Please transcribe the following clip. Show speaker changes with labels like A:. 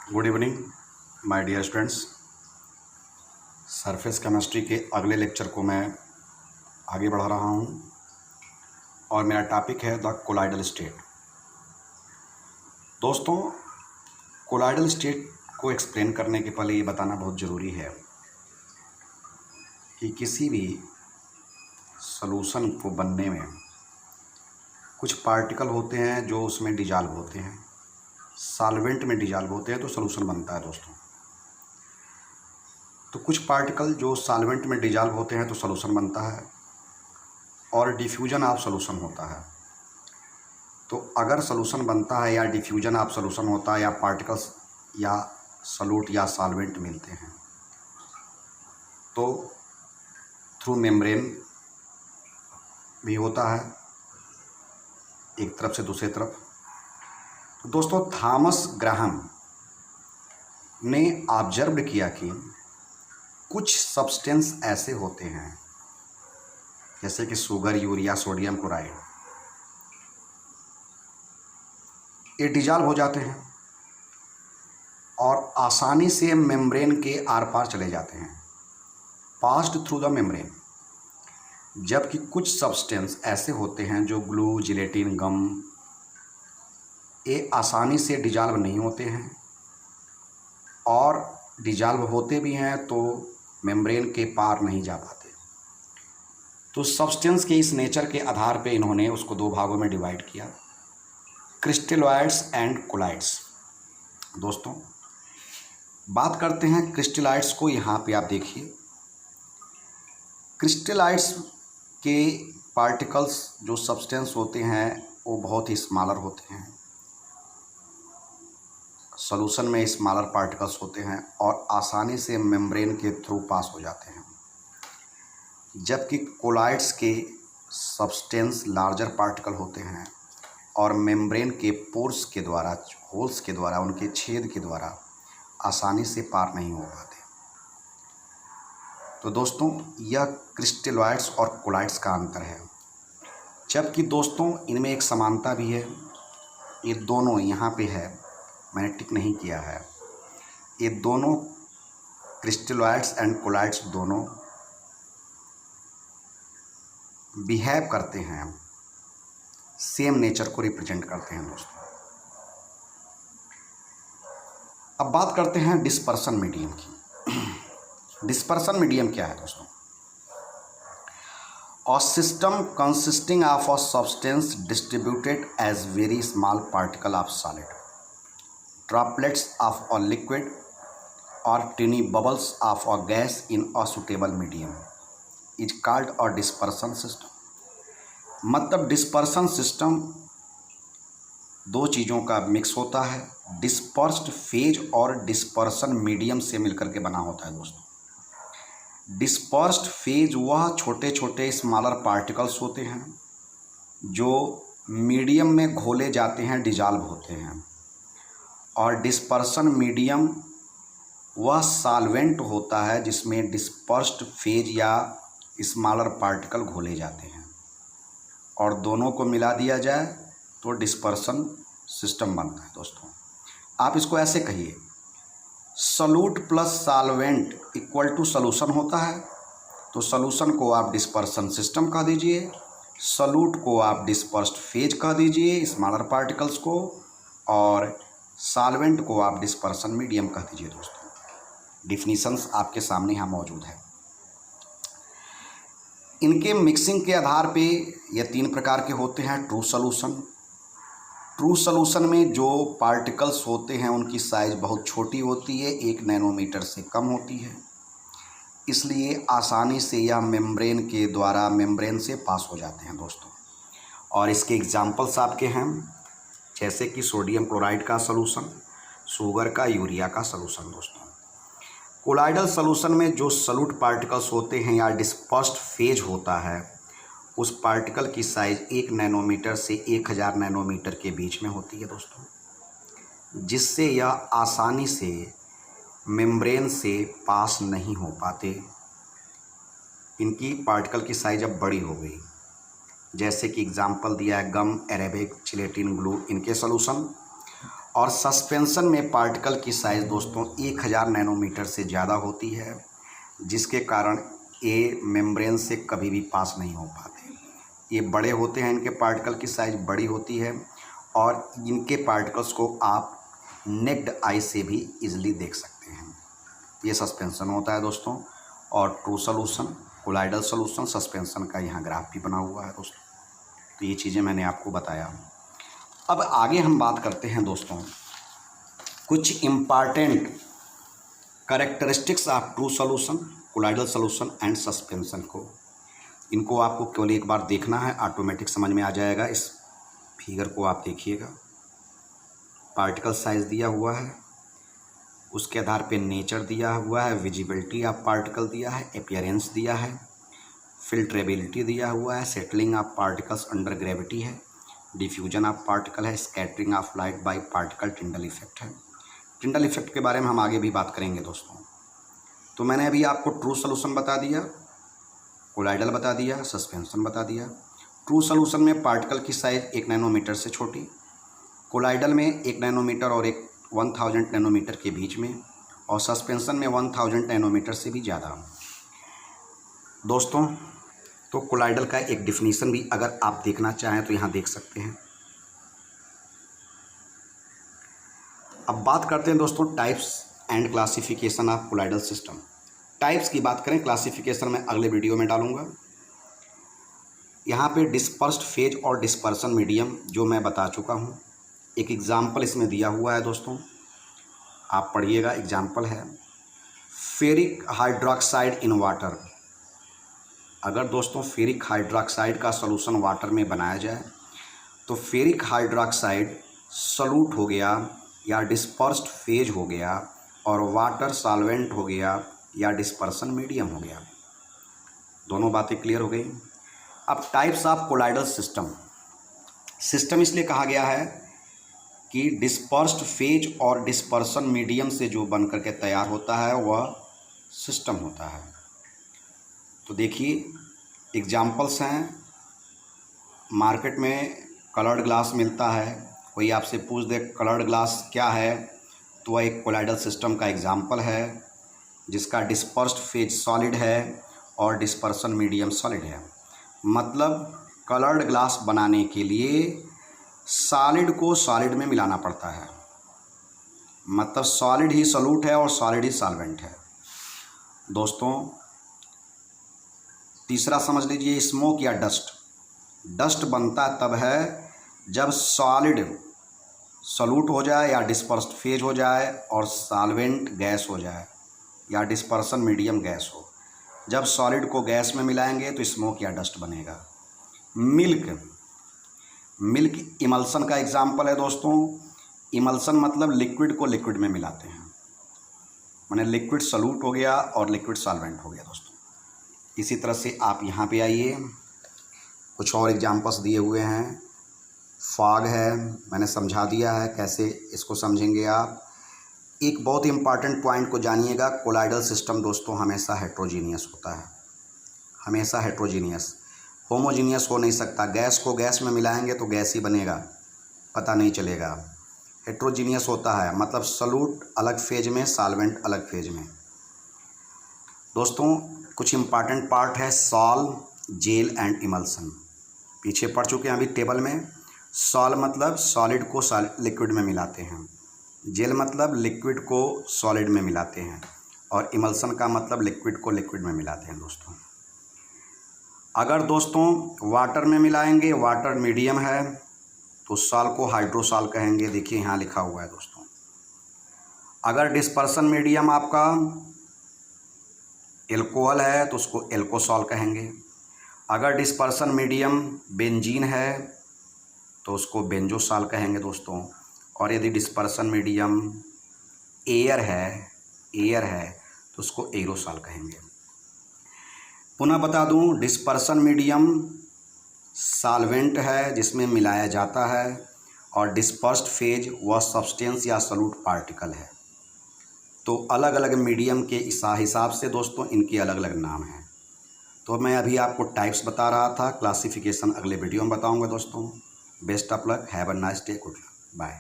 A: Good evening my dear students. Surface chemistry के अगले lecture को मैं आगे बढ़ा रहा हूं और मेरा टॉपिक है द कोलाइडल स्टेट। दोस्तों, कोलाइडल स्टेट को एक्सप्लेन करने के पहले ये बताना बहुत ज़रूरी है कि किसी भी सॉल्यूशन को बनने में कुछ पार्टिकल होते हैं जो उसमें डिजॉल्व होते हैं, सॉल्वेंट में डिजॉल्व होते हैं तो सॉल्यूशन बनता है। दोस्तों, तो कुछ पार्टिकल जो सॉल्वेंट में डिजॉल्व होते हैं तो सॉल्यूशन बनता है और डिफ्यूजन ऑफ सॉल्यूशन होता है। तो अगर सॉल्यूशन बनता है या डिफ्यूजन ऑफ सॉल्यूशन होता है या पार्टिकल्स या सॉल्यूट या सॉल्वेंट मिलते हैं तो थ्रू मेम्ब्रेन भी होता है, एक तरफ से दूसरी तरफ। तो दोस्तों, थॉमस ग्राहम ने ऑब्जर्व किया कि कुछ सब्सटेंस ऐसे होते हैं जैसे कि शुगर, यूरिया, सोडियम क्लोराइड, ये डिजॉल्व हो जाते हैं और आसानी से मेम्ब्रेन के आर पार चले जाते हैं, पास्ड थ्रू द मेम्ब्रेन। जबकि कुछ सब्सटेंस ऐसे होते हैं जो ग्लू, जिलेटिन, गम, ये आसानी से डिजॉल्व नहीं होते हैं और डिजॉल्व होते भी हैं तो मेम्ब्रेन के पार नहीं जा पाते। तो सब्सटेंस के इस नेचर के आधार पे इन्होंने उसको दो भागों में डिवाइड किया, क्रिस्टलॉइड्स एंड कोलाइड्स। दोस्तों, बात करते हैं क्रिस्टलॉइड्स को। यहाँ पे आप देखिए, क्रिस्टलॉइड्स के पार्टिकल्स जो सब्सटेंस होते हैं वो बहुत ही स्मॉलर होते हैं, सॉल्यूशन में स्मॉलर पार्टिकल्स होते हैं और आसानी से मेम्ब्रेन के थ्रू पास हो जाते हैं। जबकि कोलाइड्स के सब्सटेंस लार्जर पार्टिकल होते हैं और मेम्ब्रेन के पोर्स के द्वारा, होल्स के द्वारा, उनके छेद के द्वारा आसानी से पार नहीं हो पाते। तो दोस्तों, यह क्रिस्टलॉइड्स और कोलाइड्स का अंतर है। जबकि दोस्तों, इनमें एक समानता भी है। ये दोनों यहाँ पे है, मैंने टिक नहीं किया है। ये दोनों क्रिस्टलॉइड्स एंड कोलाइड्स दोनों बिहेव करते हैं, सेम नेचर को रिप्रेजेंट करते हैं। दोस्तों, अब बात करते हैं डिस्पर्सन मीडियम की। डिस्पर्सन मीडियम क्या है दोस्तों? A system consisting of a substance distributed as very small particle of solid, droplets of a liquid or tiny bubbles of a gas in a suitable medium is called a dispersion system। मतलब dispersion system दो चीज़ों का mix होता है, dispersed phase और dispersion medium से मिलकर के बना होता है। दोस्तों, डिस्पर्स्ड फेज वह छोटे छोटे स्मॉलर पार्टिकल्स होते हैं जो मीडियम में घोले जाते हैं, डिजॉल्व होते हैं। और डिस्पर्सन मीडियम वह सॉल्वेंट होता है जिसमें डिस्पर्स्ड फेज या स्मॉलर पार्टिकल घोले जाते हैं और दोनों को मिला दिया जाए तो डिस्पर्सन सिस्टम बनता है। दोस्तों, आप इसको ऐसे कहिए, solute plus solvent equal to solution होता है। तो सॉल्यूशन को आप डिस्पर्सन सिस्टम कह दीजिए, सॉल्यूट को आप डिस्पर्स्ड फेज कह दीजिए स्मॉलर पार्टिकल्स को, और सॉल्वेंट को आप डिस्पर्सन मीडियम कह दीजिए। दोस्तों, डिफिनीशंस आपके सामने यहाँ मौजूद है। इनके मिक्सिंग के आधार पे ये तीन प्रकार के होते हैं। ट्रू सॉल्यूशन में जो पार्टिकल्स होते हैं उनकी साइज़ बहुत छोटी होती है, 1 नैनोमीटर से कम होती है, इसलिए आसानी से यह मेम्ब्रेन के द्वारा मेम्ब्रेन से पास हो जाते हैं। दोस्तों, और इसके एग्जांपल्स आपके हैं जैसे कि सोडियम क्लोराइड का सॉल्यूशन, शुगर का, यूरिया का सॉल्यूशन। दोस्तों, कोलाइडल सॉल्यूशन में जो सॉल्यूट पार्टिकल्स होते हैं या डिस्पर्स्ड फेज होता है उस पार्टिकल की साइज़ 1 नैनोमीटर से 1000 नैनोमीटर के बीच में होती है। दोस्तों, जिससे यह आसानी से मेम्ब्रेन से पास नहीं हो पाते। इनकी पार्टिकल की साइज़ अब बड़ी हो गई, जैसे कि एग्जांपल दिया है गम, एरेबिक, जिलेटिन, ग्लू, इनके सॉल्यूशन। और सस्पेंशन में पार्टिकल की साइज़ दोस्तों 1000 नैनोमीटर से ज़्यादा होती है, जिसके कारण ये मेम्ब्रेन से कभी भी पास नहीं हो पाते। ये बड़े होते हैं, इनके पार्टिकल की साइज़ बड़ी होती है और इनके पार्टिकल्स को आप नेक्ड आई से भी इजीली देख सकते हैं। ये सस्पेंशन होता है दोस्तों। और true solution, colloidal solution, suspension का यहाँ ग्राफ भी बना हुआ है दोस्तों। तो ये चीज़ें मैंने आपको बताया। अब आगे हम बात करते हैं दोस्तों कुछ important characteristics of true solution, colloidal solution and suspension को। इनको आपको केवल एक बार देखना है, ऑटोमेटिक समझ में आ जाएगा। इस फिगर को आप देखिएगा, पार्टिकल साइज़ दिया हुआ है, उसके आधार पे नेचर दिया हुआ है, विजिबिलिटी ऑफ पार्टिकल दिया है, अपीयरेंस दिया है, फिल्ट्रेबिलिटी दिया हुआ है, settling of particles under gravity है, डिफ्यूजन ऑफ पार्टिकल है, scattering of light by particle, Tyndall effect है। टिंडल इफेक्ट के बारे में हम आगे भी बात करेंगे दोस्तों। तो मैंने अभी आपको ट्रू सॉल्यूशन बता दिया, कोलाइडल बता दिया, सस्पेंशन बता दिया। ट्रू सॉल्यूशन में पार्टिकल की साइज़ 1 नैनोमीटर से छोटी, कोलाइडल में 1 नैनोमीटर और 1000 नैनोमीटर के बीच में, और सस्पेंशन में 1000 नैनोमीटर से भी ज़्यादा। दोस्तों तो कोलाइडल का एक डिफिनीशन भी अगर आप देखना चाहें तो यहाँ देख सकते हैं। अब बात करते हैं दोस्तों types and classification of colloidal system. Types की बात करें, क्लासिफिकेशन मैं अगले वीडियो में डालूंगा। यहाँ पे डिस्पर्स्ड फेज और डिस्पर्सन मीडियम जो मैं बता चुका हूँ, एक एग्जाम्पल इसमें दिया हुआ है दोस्तों, आप पढ़िएगा। एग्जाम्पल है फेरिक हाइड्रोक्साइड इन वाटर। अगर दोस्तों फेरिक हाइड्रोक्साइड का सॉल्यूशन वाटर में बनाया जाए तो फेरिक हाइड्रोक्साइड सॉल्यूट हो गया या डिस्पर्स्ड फेज हो गया और वाटर सॉल्वेंट हो गया या डिस्पर्सन मीडियम हो गया। दोनों बातें क्लियर हो गई। अब types of colloidal system. System इसलिए कहा गया है कि डिस्पर्स्ड फेज और डिस्पर्सन मीडियम से जो बन करके तैयार होता है वह सिस्टम होता है। तो देखिए एग्जाम्पल्स हैं, मार्केट में कलर्ड ग्लास मिलता है, कोई आपसे पूछ दे कलर्ड ग्लास क्या है तो वह एक कोलाइडल सिस्टम का एग्जाम्पल है जिसका डिस्पर्स्ड फेज सॉलिड है और डिस्पर्सन मीडियम सॉलिड है। मतलब कलर्ड ग्लास बनाने के लिए सॉलिड को सॉलिड में मिलाना पड़ता है, मतलब सॉलिड ही सॉल्यूट है और सॉलिड ही सॉल्वेंट है। दोस्तों तीसरा समझ लीजिए, स्मोक या डस्ट। डस्ट बनता तब है जब सॉलिड सॉल्यूट हो जाए या डिस्पर्स्ड फेज हो जाए और सॉल्वेंट गैस हो जाए या डिस्पर्सन मीडियम गैस हो। जब सॉलिड को गैस में मिलाएंगे तो स्मोक या डस्ट बनेगा। मिल्क इमल्सन का एग्जाम्पल है दोस्तों। इमल्सन मतलब लिक्विड को लिक्विड में मिलाते हैं, माने लिक्विड सॉल्यूट हो गया और लिक्विड सॉल्वेंट हो गया दोस्तों। इसी तरह से आप यहाँ पे आइए, कुछ और एग्जाम्पल्स दिए हुए हैं। फॉग है, मैंने समझा दिया है कैसे इसको समझेंगे आप। एक बहुत ही इम्पॉर्टेंट पॉइंट को जानिएगा, कोलाइडल सिस्टम दोस्तों हमेशा हेट्रोजीनियस होता है, हमेशा हेट्रोजीनियस, होमोजीनियस हो नहीं सकता। गैस को गैस में मिलाएंगे तो गैस ही बनेगा, पता नहीं चलेगा। हेट्रोजीनियस होता है मतलब सॉल्यूट अलग फेज में, सॉल्वेंट अलग फेज में। दोस्तों कुछ इम्पॉर्टेंट पार्ट है, सॉल, जेल एंड इमल्सन, पीछे पढ़ चुके हैं अभी टेबल में। सॉल मतलब सॉलिड को लिक्विड में मिलाते हैं, जेल मतलब लिक्विड को सॉलिड में मिलाते हैं, और इमल्सन का मतलब लिक्विड को लिक्विड में मिलाते हैं दोस्तों। अगर दोस्तों वाटर में मिलाएंगे, वाटर मीडियम है तो सॉल को हाइड्रोसॉल कहेंगे, देखिए यहाँ लिखा हुआ है दोस्तों। अगर डिस्पर्सन मीडियम आपका एल्कोहल है तो उसको एल्कोसॉल कहेंगे। अगर डिस्पर्सन मीडियम बेंजीन है तो उसको बेंजोसॉल कहेंगे दोस्तों। और यदि डिस्पर्सन मीडियम एयर है तो उसको एरोसॉल कहेंगे। पुनः बता दूं, डिस्पर्सन मीडियम सॉल्वेंट है जिसमें मिलाया जाता है, और डिस्पर्स्ड फेज वह सब्सटेंस या सॉल्यूट पार्टिकल है। तो अलग अलग मीडियम के हिसाब से दोस्तों इनके अलग अलग नाम हैं। तो मैं अभी आपको टाइप्स बता रहा था, क्लासिफिकेशन अगले वीडियो में बताऊंगा दोस्तों। Best of luck, have a nice day, good luck, bye.